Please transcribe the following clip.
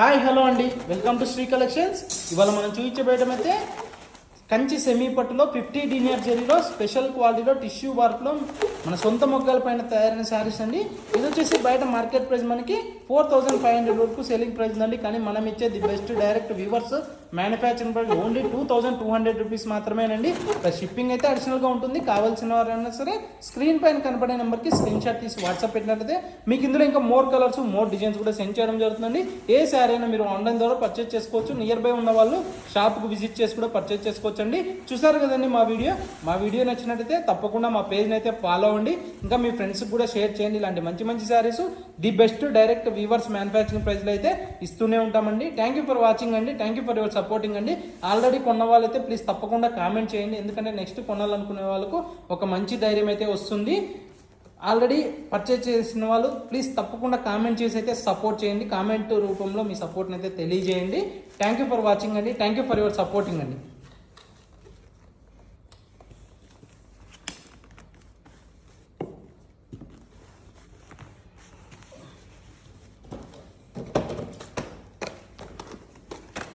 Hi hello అండి, welcome to Shri collections. ఇవాళ మనం చూపించబోయటమైతే కంచి సెమీ పట్టులో 50 డినియర్ జరీలో స్పెషల్ క్వాలిటీలో టిష్యూ వర్క్లో మన సొంత మొగ్గల పైన తయారైన శారీస్ అండి. ఇది వచ్చేసి బయట మార్కెట్ ప్రైస్ మనకి 4500 వరకు సెల్లింగ్ ప్రైస్ ఉందండి. కానీ మనం ఇచ్చేది best direct viewers manufacturing price only 2200 rupees మాత్రమేనండి. షిప్పింగ్ అయితే అడిషనల్గా ఉంటుంది. కావాల్సిన వారైనా సరే స్క్రీన్ పైన కనపడే నెంబర్కి స్క్రీన్ షాట్ తీసి వాట్సాప్ పెట్టినట్లయితే మీకు ఇందులో ఇంకా మోర్ కలర్స్ మోర్ డిజైన్స్ కూడా సెండ్ చేయడం జరుగుతుందండి. ఏ శారీ అయినా మీరు ఆన్లైన్ ద్వారా పర్చేస్ చేసుకోవచ్చు. నియర్ బై ఉన్న వాళ్ళు షాప్కు విజిట్ చేసి కూడా పర్చేస్ చేసుకోవచ్చు అండి. చూసారు కదండి మా వీడియో నచ్చినట్టయితే తప్పకుండా మా పేజ్ని అయితే ఫాలో అవ్వండి. ఇంకా మీ ఫ్రెండ్స్కి కూడా షేర్ చేయండి. ఇలాంటి మంచి మంచి saris the best direct weavers manufacturing ప్రైస్లో అయితే ఇస్తూనే ఉంటామండి. థ్యాంక్ యూ ఫర్ వాచింగ్ అండి. Thank you for your supporting అండి. ఆల్రెడీ కొన్న వాళ్ళైతే ప్లీజ్ తప్పకుండా కామెంట్ చేయండి. ఎందుకంటే నెక్స్ట్ కొనాలనుకునే వాళ్ళకు ఒక మంచి ధైర్యం అయితే వస్తుంది. ఆల్రెడీ పర్చేజ్ చేసిన వాళ్ళు ప్లీజ్ తప్పకుండా కామెంట్ చేసి అయితే సపోర్ట్ చేయండి. కామెంట్ రూపంలో మీ సపోర్ట్ని అయితే తెలియజేయండి. థ్యాంక్ యూ ఫర్ వాచింగ్ అండి. Thank you for your supporting అండి.